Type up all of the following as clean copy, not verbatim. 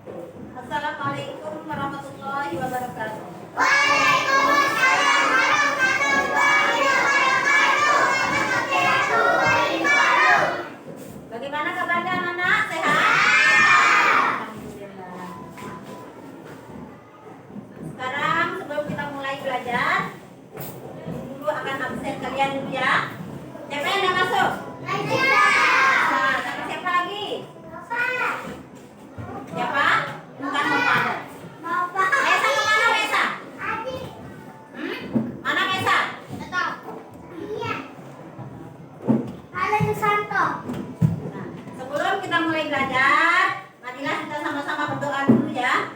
Assalamualaikum warahmatullahi wabarakatuh. Waalaikumsalam warahmatullahi wabarakatuh. Bagaimana kabarnya anak-anak? Sehat? Alhamdulillah. Sekarang sebelum kita mulai belajar, guru akan absen kalian dulu ya. Siapa yang udah masuk? Nah, sama siapa lagi? Siapa? Bukan Bapak. Mesa kemana Mesa? Mana Mesa? Nah, sebelum kita mulai belajar, marilah kita sama-sama berdoa dulu ya.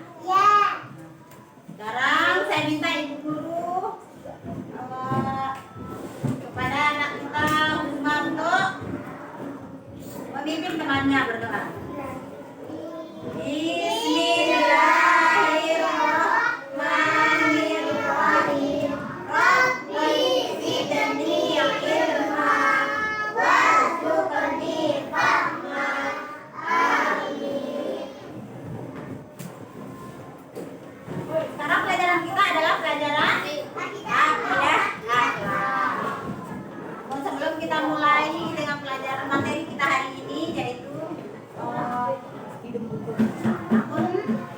Sekarang saya minta ibu guru kepada anak kita Husma untuk memimpin temannya berdoa. Bismillahirrahmanirrahim. Rabbi zidni ilma warzuqni fahma. Amin. Sekarang pelajaran kita adalah pelajaran akidah akhlak. Namun sebelum kita mulai dengan pelajaran materi kita hari ini, yaitu hidup hukum. Namun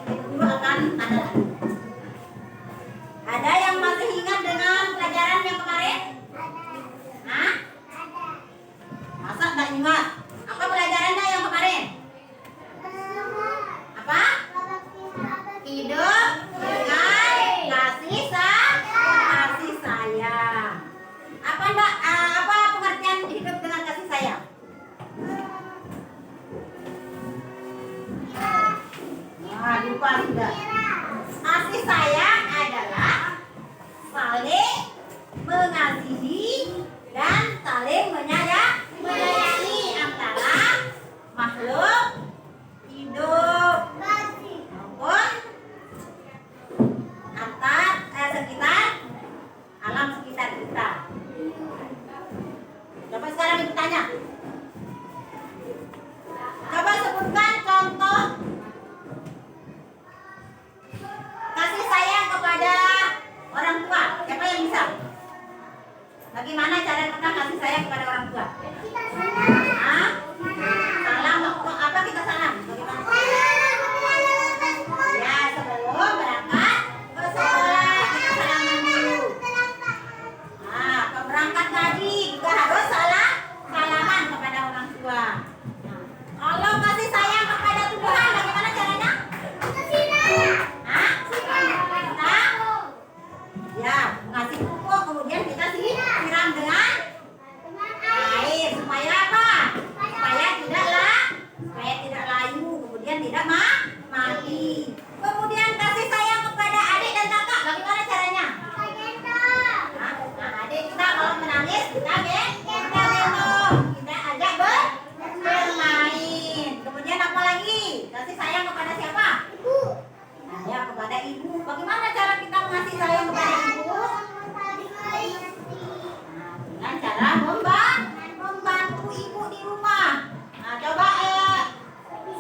ibu guru akan ada yang masih ingat dengan pelajaran yang kemarin? Hah? Masa nggak ingat? Apa pelajarannya yang kemarin? Apa? Hidup dengan kasih sayang. Apa pengertian hidup dengan kasih sayang? Lupa sudah. Kasih sayang adalah saling mengasihi dan saling menyayangi antara makhluk hidup maupun antar sekitar alam sekitar kita. Coba sekarang ibu tanya. Coba sebutkan contoh kasih sayang kepada orang tua. Siapa yang bisa? Bagaimana cara kita kasih sayang kepada orang tua? Hah? Salam. Apa kita salam? Bagaimana? Ya, sebelum berangkat ke sekolah kita salaman dulu. Nah, berangkat tadi juga harus salaman kepada orang tua. Kalau kasih sayang kepada Tuhan, bagaimana caranya? Hah? Ya, ngasih pupuk, kemudian kita siram dengan air supaya apa? Supaya tidak layu, kemudian tidak mati. Kemudian kasih sayang kepada adik dan kakak, bagaimana caranya? Nah, adik kita kalau menangis kita gendong, kita ajak bermain. Kemudian apa lagi? Kasih sayang kepada siapa? Nah, ya, kepada ibu. Bagaimana cara kita mengasih sayang kepada ibu? Dengan cara membantu ibu di rumah. Nah, coba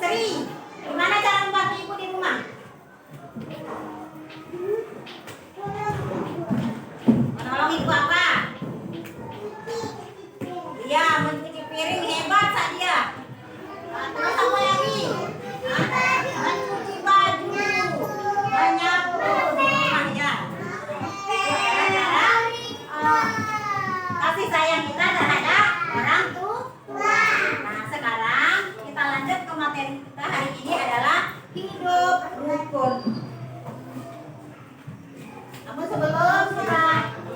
Sri, gimana cara membantu ibu di rumah? Menolong ibu apa? Iya, mencuci piring, hebat saja. Nah, terus apa lagi? Mencuci baju, menyapu di rumah ya. Kasih sayang kita terhadap orang tua. Nah, sekarang kita lanjut ke materi kita hari ini adalah hidup rukun. Namun sebelum kita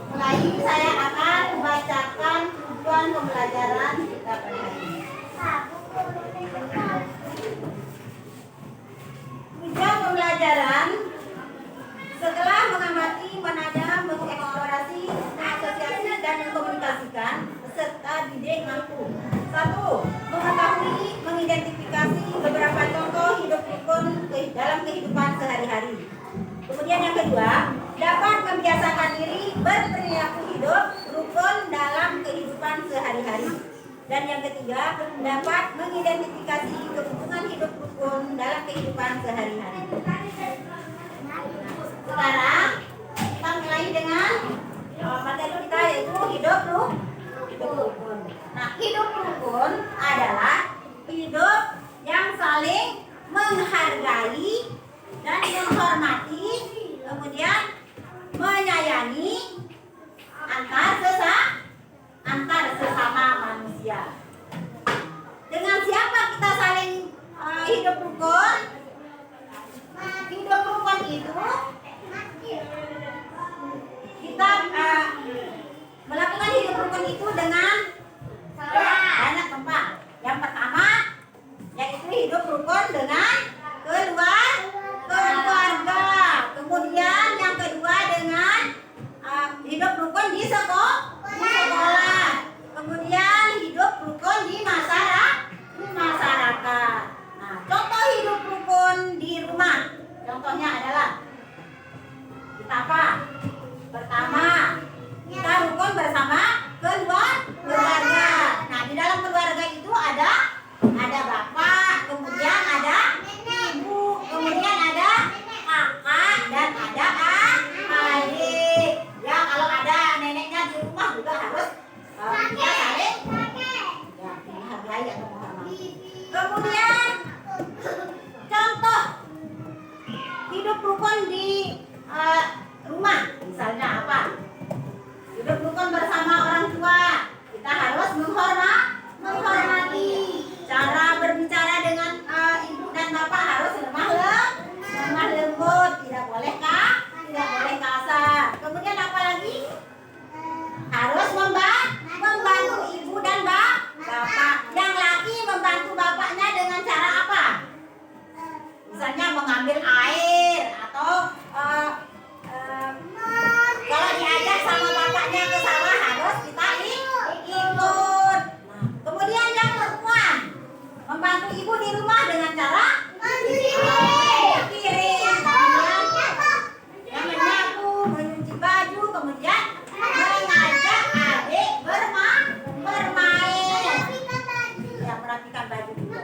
mulai, saya akan membacakan tujuan pembelajaran kita pada hari ini. Tujuan pembelajaran setelah mengamati, menanam, mengeksplorasi, mengasosiasi dan mengkomunikasikan peserta didik mampu. 1. Mengetahui, mengidentifikasi beberapa contoh hidup rukun dalam kehidupan sehari-hari. Kemudian yang kedua, dapat membiasakan diri berperilaku hidup rukun dalam kehidupan sehari-hari. Dan yang ketiga, dapat mengidentifikasi kebutuhan hidup rukun rukun dalam kehidupan sehari-hari. Sekarang kita mulai dengan materi kita yaitu hidup rukun. Nah, hidup rukun adalah hidup yang saling menghargai dan menghormati, kemudian menyayangi antar sesama manusia. Dengan siapa kita saling hidup rukun? Hidup rukun itu kita melakukan hidup rukun itu dengan banyak tempat. Yang pertama yaitu hidup rukun dengan keluarga. Kemudian yang kedua dengan hidup rukun di sekolah. Kemudian hidup rukun di masyarakat. Nah, contoh hidup rukun di rumah. Contohnya adalah kita apa? Pertama, kita rukun bersama keluarga. Nah, di dalam keluarga itu ada bapak, kemudian ada ibu, kemudian ada kakak dan ada adik. Ya, kalau ada neneknya di rumah juga harus kita saling ya menghargai atau menghormati. Kemudian contoh hidup rukun di rumah, misalnya apa? Hidup rukun bersama orang tua, kita harus menghormati. Cara berbicara dengan ibu dan bapak harus lemah lembut, tidak boleh kasar. Kemudian apa lagi? Harus membantu ibu dan bapak. Yang laki membantu bapaknya dengan cara apa? Misalnya mengambil air atau kalau diajak sama bapaknya ke sawah harus kita ikut. Kemudian yang perempuan membantu ibu di rumah dengan cara piring, yang menyapu, mencuci baju, kemudian mengajak adik bermain, ya merapikan baju juga.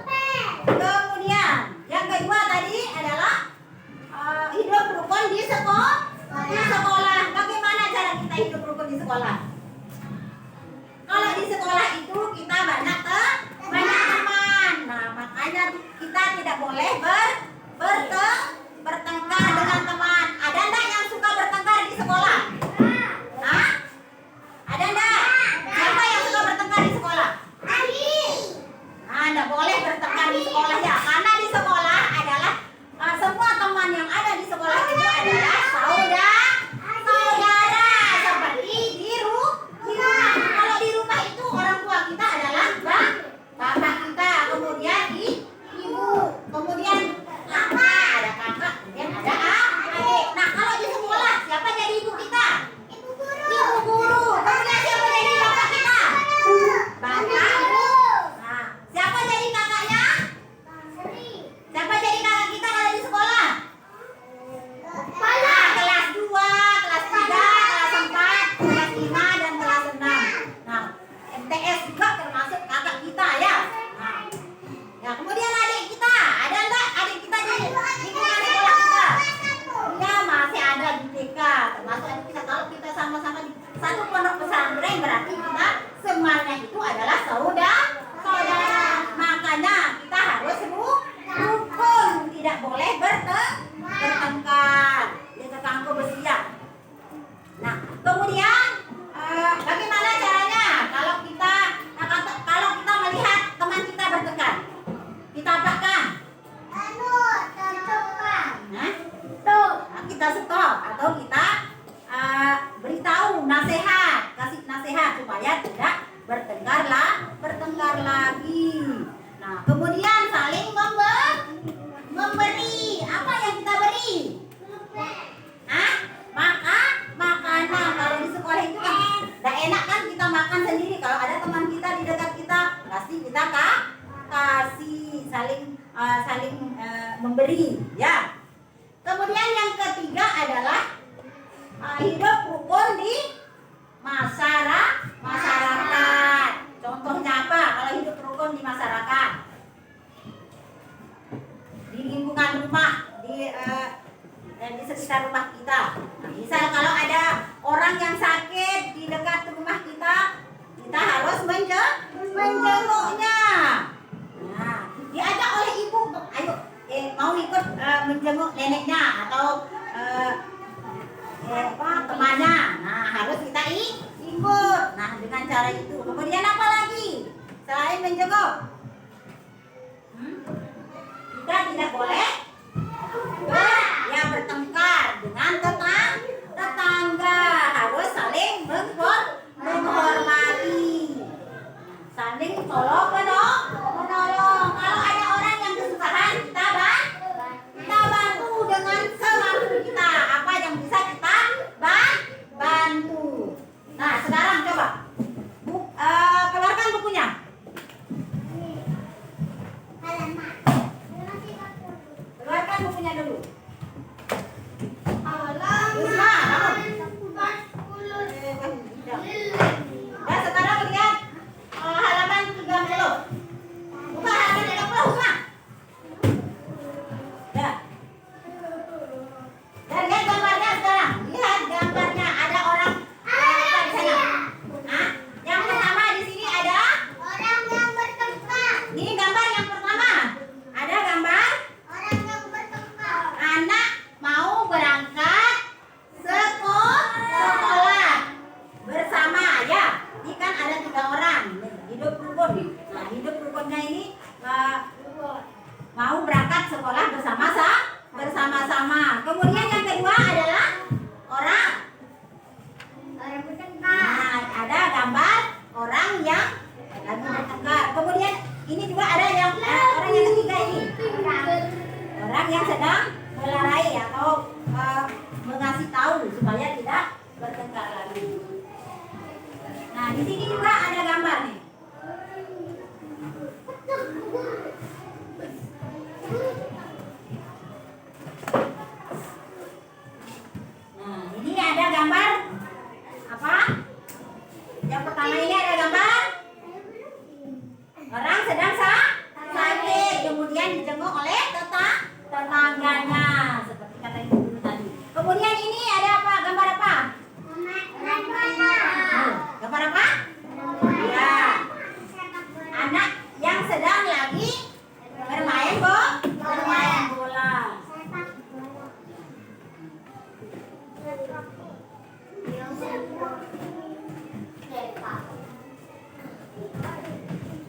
Kemudian yang kedua tadi adalah hidup rukun di sekolah. Bagaimana cara kita hidup rukun di sekolah? Kalau di sekolah itu kita banyak teman. Nah, makanya kita tidak boleh bertengkar dengan teman. Ada enggak yang suka bertengkar di sekolah? Hah? Ada enggak? Siapa yang suka bertengkar di sekolah? Nah, enggak boleh bertengkar di sekolah ya. Karena di sekolah adalah semua teman yang ada di sekolah itu adalah saudara. Seperti di rumah. Kalau di rumah itu orang tua kita adalah bapak kita, kemudian ibu, kemudian ada kakak, kemudian ada adik. Nah, kalau di sekolah siapa jadi ibu kita? Ibu guru. Kemudian siapa jadi bapak kita? Bapak ibu. Nah, siapa jadi kakaknya? Siapa jadi kakak kita kalau di sekolah? Kelas 2, kelas 3, kelas 4, kelas 5 dan kelas 6. Nah, MTS juga termasuk kakak kita ya. Nah, ya kemudian adik kita, ada enggak adik kita di lingkungan sekolah kita? Ya, masih ada di TK, termasuk adik kita. Kalau kita sama-sama di satu pondok pesantren berarti kita semuanya itu adalah saudara. Makanya kita harus rukun, tidak boleh bertengkar. Dia tetangga bersiap. Nah, kemudian bagaimana caranya kalau kita melihat teman kita bertengkar? Kita apakan? Kita stop atau kita beritahu kasih nasihat supaya tidak bertengkar lagi. Nah, kemudian saling memberi. Apa yang kita beri? Makanan. Kalau di sekolah itu kan tidak enak kan kita makan sendiri. Kalau ada teman kita di dekat kita, pasti kita kasih, saling memberi, ya. Kemudian yang ketiga adalah hidup rukun di masyarakat. Contohnya apa kalau hidup rukun di masyarakat? lingkungan rumah di sekitar rumah kita. Nah, misal kalau ada orang yang sakit di dekat rumah kita, kita harus menjenguknya. Nah, diajak oleh ibu, ayo, mau ikut menjenguk neneknya atau temannya. Nah, harus kita ikut. Nah, dengan cara itu. Kemudian apa lagi selain menjenguk? Kita tidak boleh bertengkar dengan tetangga. Harus saling menghormati, saling tolong menolong. Kalau ada orang yang kesusahan, kita bantu dengan semampu kita. Apa yang bisa kita bantu. Nah, sekarang coba keluarkan bukunya. Keluarkan bukunya dulu. Nah, sekarang lihat halaman 30. Buka halaman 30, Usma. Ya. Dan lihat gambarnya sekarang. Lihat gambarnya. Ada orang apa di sana? Hah? Yang pertama di sini ada Orang yang bertengkar. ini gambar yang pertama. Ada gambar Orang yang bertengkar. anak mau berangkat sekolah bersama ayah. Ini kan ada 3 orang hidup rukun. Nah, hidup rukunnya ini mau berangkat sekolah bersama-sama. Kemudian yang kedua adalah orang bertengkar. Nah, ada gambar orang yang lagi bertengkar. Kemudian ini juga ada yang orang yang ketiga ini. Orang yang sedang melerai atau mengasih tahu supaya tidak bertengkar lagi. Nah, di sini juga ada gambar nih. Nah, ini ada gambar apa? Yang pertama ini ada gambar orang sedang sakit, kemudian dijenguk oleh tetangganya, seperti kata ibu dulu tadi. Kemudian ini ada apa? Gambar apa? Gambar apa? Ya, anak yang sedang lagi bermain bola.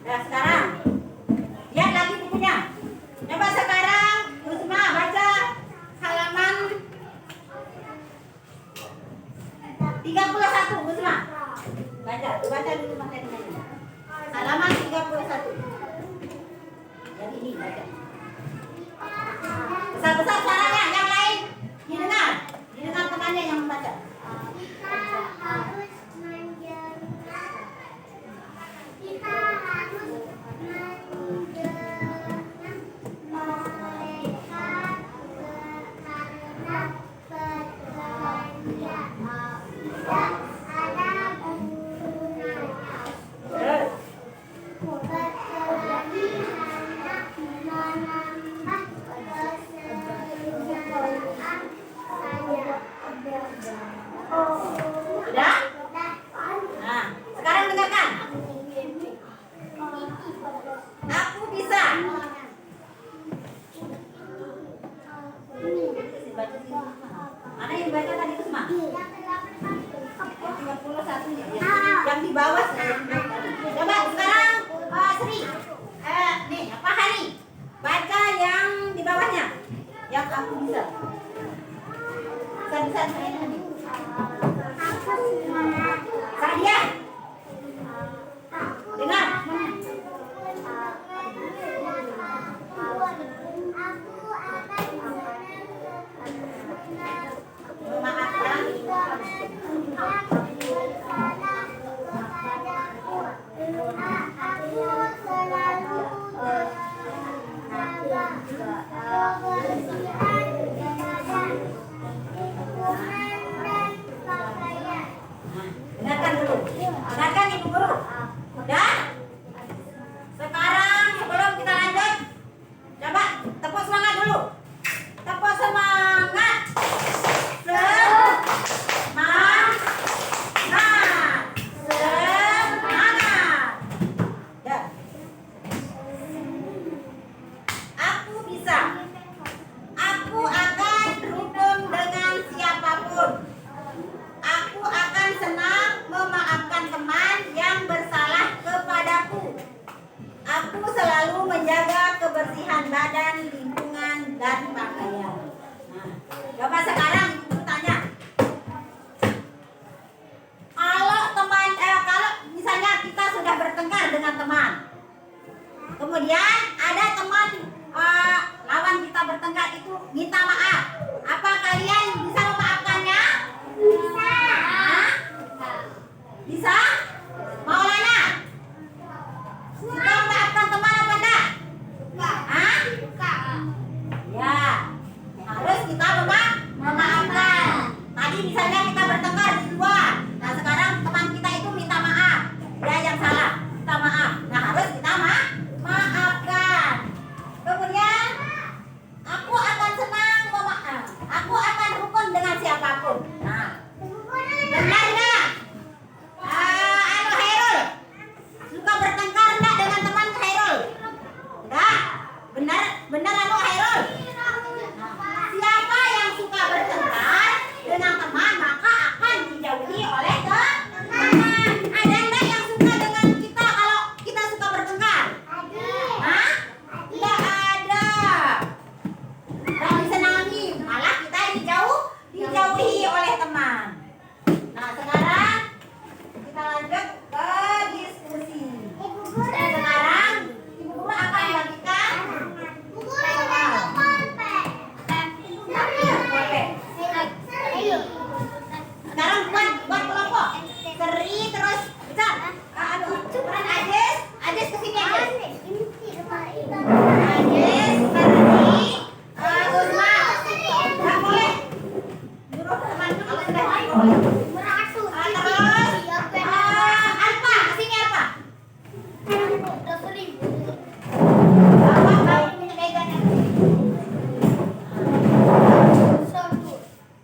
Nah, sekarang lihat lagi bukunya. Coba sekarang Usma baca halaman 31. Usma baca dulu materinya. Halaman 31. Yang ini baca. Besar-besar suaranya, yang lain didengar temannya yang membaca. Kita harus menjaga mereka karena berbelanja tidak ada gunanya. Berselagi hanya menambah kesejahteraan saja. Sudah? Nah, sekarang dengarkan. Aku bisa. Mana yang baca tadi itu semua? 31 ya. Yang di bawah. Coba sekarang Sri. Nih, apa Hari? Baca yang di bawahnya. Yang aku bisa. Bisa saya tadi. Sadia. Dengar. Memaafkan. Dengarkan dulu. Dengarkan Ibu Guru. Udah? Sekarang sebelum kita lanjut, coba tepuk semangat dulu. kalian. Nah, coba sekarang ibu tanya. Kalau misalnya kita sudah bertengkar dengan teman, kemudian ada teman lawan kita bertengkar itu minta maaf, apa kalian bisa memaafkannya? Bisa. Hah? Bisa? Maulana? Suka memaafkan teman apa enggak? Hah? Ya, harus kita memaafkan. Tadi misalnya kita bertengkar di luar, nah sekarang teman kita itu minta maaf, dia yang salah, minta maaf. Nah harus kita maafkan. Kemudian aku akan senang memaaf, aku akan rukun dengan siapapun. Nah, benar nggak? Hairul, suka bertengkar enggak dengan teman Hairul? Enggak? Benar Hairul? Siapa yang suka bertengkar dengan teman maka akan dijauhi oleh teman. Ada enggak yang suka dengan kita kalau kita suka bertengkar? Hah? Tidak ada. Tidak disenangi, malah kita dijauhi oleh teman. Nah sekarang kita lanjut ke diskusi. Sekarang Ibu Guru akan membagikan sekarang buat kelompok. Seri terus bisa. Cuman Ajis kesini aja. Ajis, Seri, Uzma. Nggak boleh. Nyuruh teman kalau sudah boleh. Terus Alfa, kesini Alfa. Bapak punya megannya.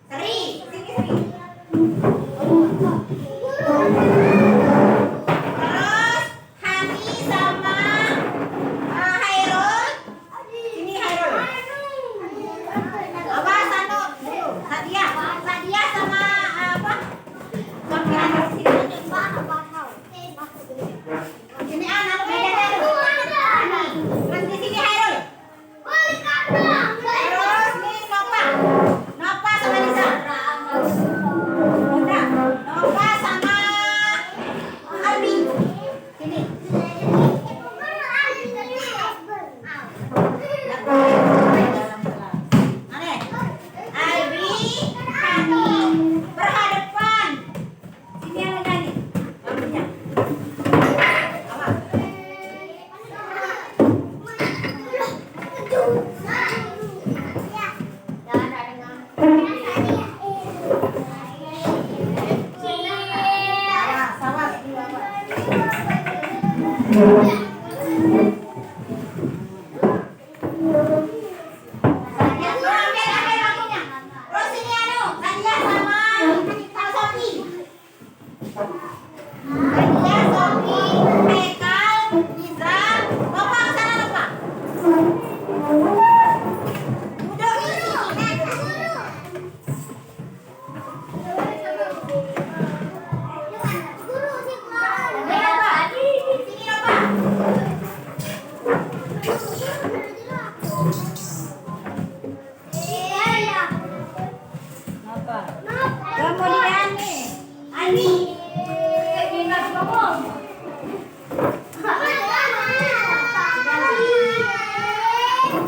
Seri, sini Seri. Terus Hani sama Hairul. Sini Hairul. Awas Anu, Sadia. Sadia sama apa? Sofia ada di sini. Sini Anu megannya. Terus di sini Hairul. Terus nih Nova sama Nisa. Udah, Nova sama Albi. Sini. Mana? Albi, Hani, berhadapan. Sini yang nyanyi. Lampunya. Awas. Awas, ini awas. Ambil lampunya. Terus ini Sadia sama Sofi. Sadia, Sofi, Hekal, Iza. Nova kesana Nova. Duduk di sini. Sini Nova. Nova. Kemudian nih, Ani.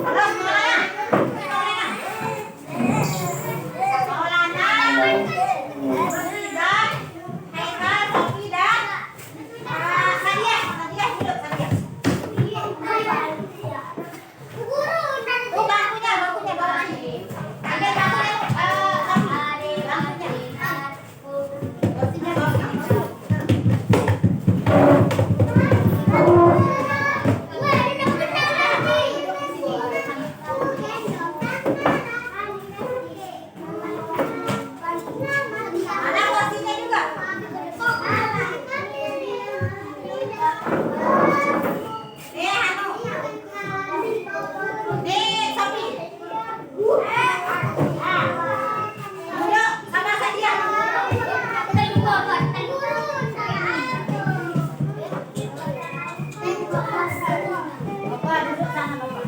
Terus Maulana. Terus Iza, Haikal, Sofi dan Sadia. Sadia hidup Sadia. Bangkunya bawa sini. Ambil bangkunya Sofi. Bangkunya. Kursinya bawa sini. Ada kursinya juga. Nih Hanu. Nih Sofi. Duduk sama Sadia. Bapak duduk sana Bapak.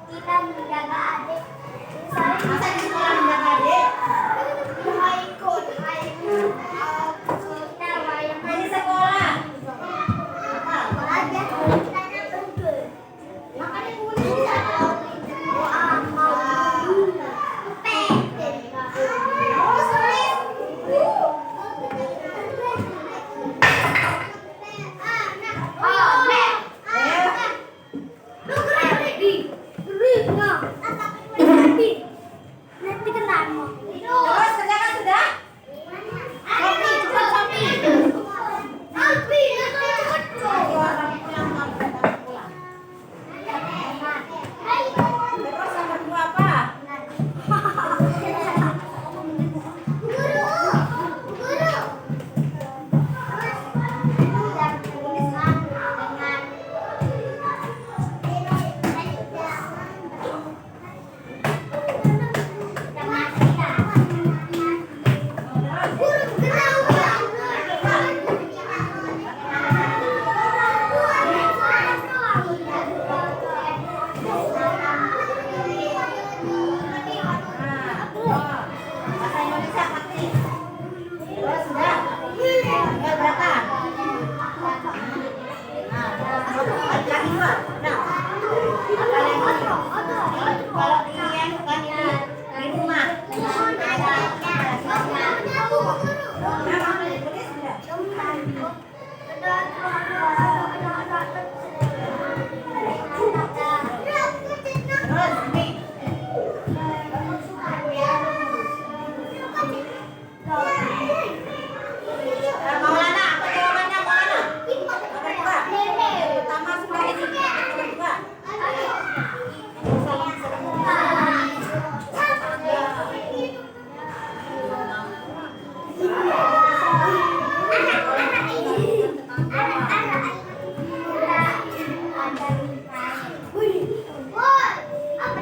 kita menjaga adik. Masa di sekolah menjaga adik? Di sekolah. Makanya boleh. Terus kerjakan sudah? Sopi, cepat Sopi. Ayo, orang pulang, orang pulang. Terus yang kedua apa? Bahasa Indonesia pasti. Terus sudah? Tinggal berapa? Nah, lagi dua. Nah, apa lagi? Kalau di bukan di rumah. Terus nih. Maulana, apa jawabannya Maulana? Nomor dua. Pertama sudah ini. Nomor dua. Apa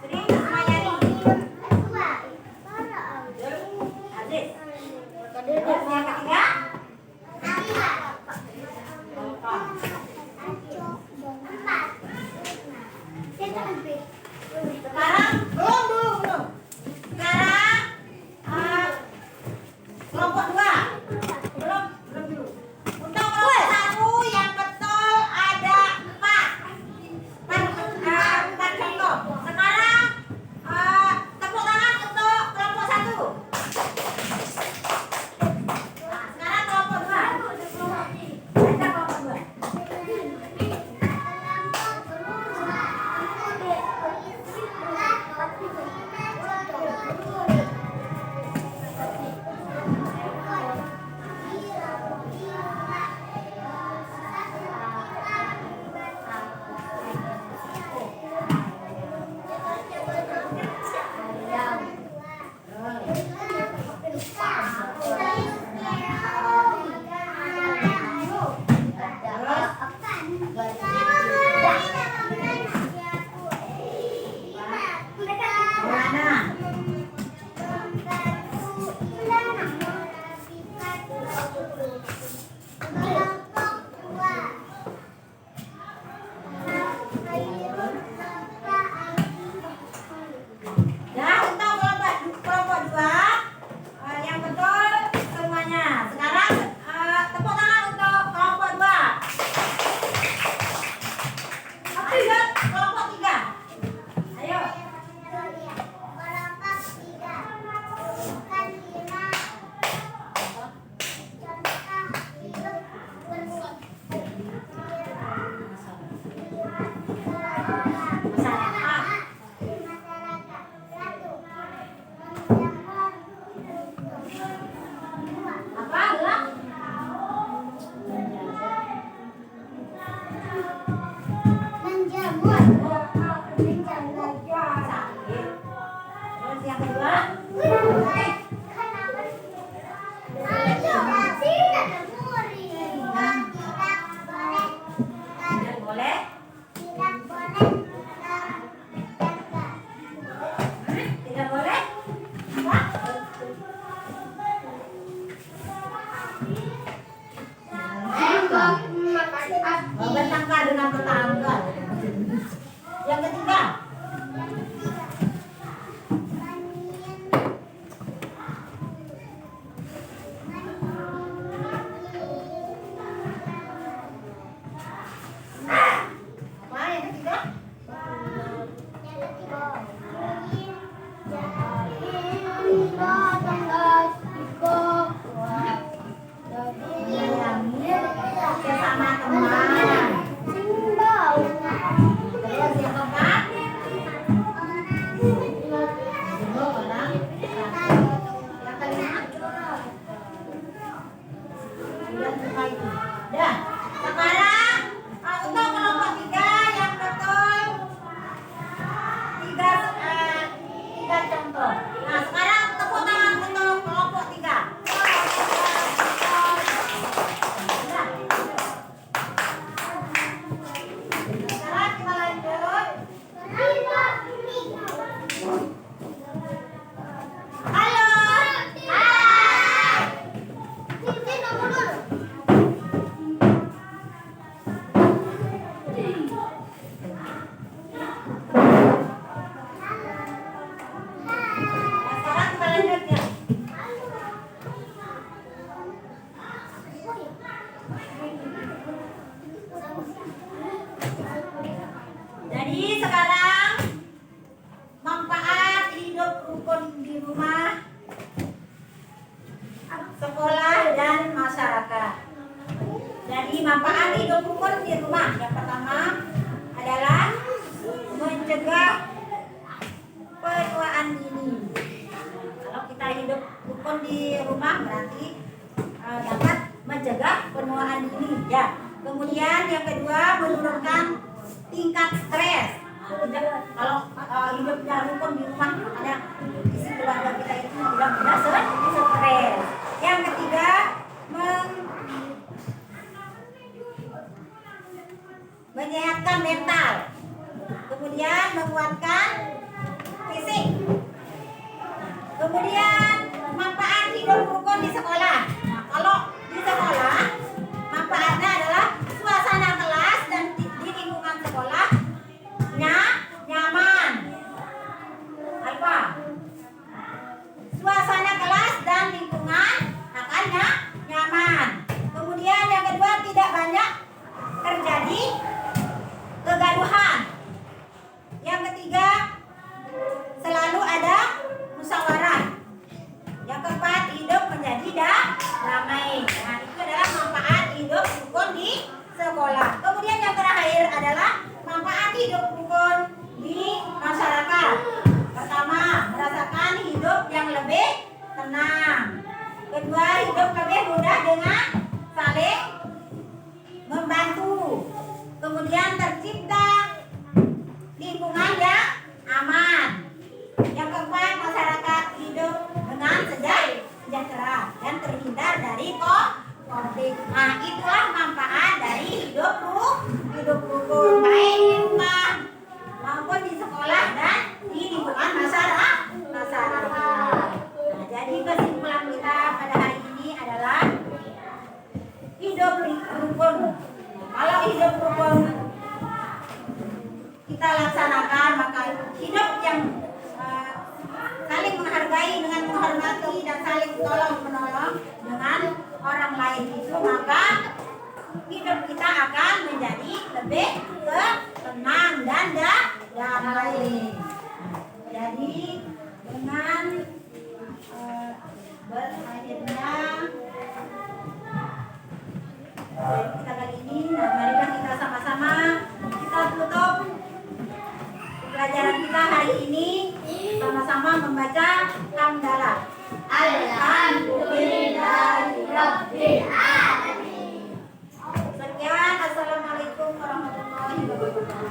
Sering semuanya nih. Apa? Ulang. Menjemur. Sakit. Terus yang kedua, tidak boleh. Tidak boleh. Apa? Bertengkar dengan tetangga. Yang ketiga, apa yang ketiga? Sesama teman. Terus yang keempat, jemput orang. Yang kelima, yang kelima itu. Dah. Sekarang untuk kelompok 3 yang betul tiga contoh. Nah sekarang tepuk tangan untuk kelompok 3. Nah, sekarang kita lanjut. Halo. Nah, sekarang kita lanjut ya. Jadi sekarang manfaat hidup rukun di rumah, sekolah dan masyarakat. Jadi manfaat hidup rukun di rumah yang pertama adalah mencegah penuaan dini. Kalau kita hidup rukun di rumah berarti dapat mencegah penuaan dini ya. Kemudian yang kedua menurunkan tingkat stres. Kalau hidupnya rukun di rumah ada isi keluarga kita itu tidak stres. Yang ketiga menyehatkan mental. Kemudian menguatkan fisik. Kemudian manfaat hidup rukun di sekolah. Nah, kalau di sekolah manfaatnya adalah suasana kelas dan di lingkungan sekolahnya nyaman. Apa? Suasana kelas dan lingkungan akannya nyaman. Kemudian yang kedua tidak banyak terjadi kegaduhan. Yang ketiga selalu ada musyawarah. Yang keempat hidup menjadi damai. Nah itu adalah manfaat hidup rukun di sekolah. Kemudian yang terakhir adalah manfaat hidup rukun di masyarakat. Pertama merasakan hidup yang lebih tenang. Kedua hidup lebih mudah dengan saling membantu. Kemudian tercipta lingkungan yang aman. Yang keempat masyarakat hidup dengan sejahtera dan terhindar dari konflik. Nah itulah manfaat dari hidup rukun baik di rumah maupun di sekolah dan di lingkungan masyarakat. Nah, jadi kesimpulan kita pada hari ini adalah hidup rukun. Kalau hidup rukun kita laksanakan maka hidup yang saling menghargai dengan menghormati dan saling tolong menolong dengan orang lain itu maka hidup kita akan menjadi lebih tenang dan damai. Jadi dengan berakhirnya kita kali ini, nah marilah kita sama-sama kita tutup pelajaran kita hari ini sama-sama membaca hamdalah. Sekian, assalamualaikum warahmatullahi wabarakatuh.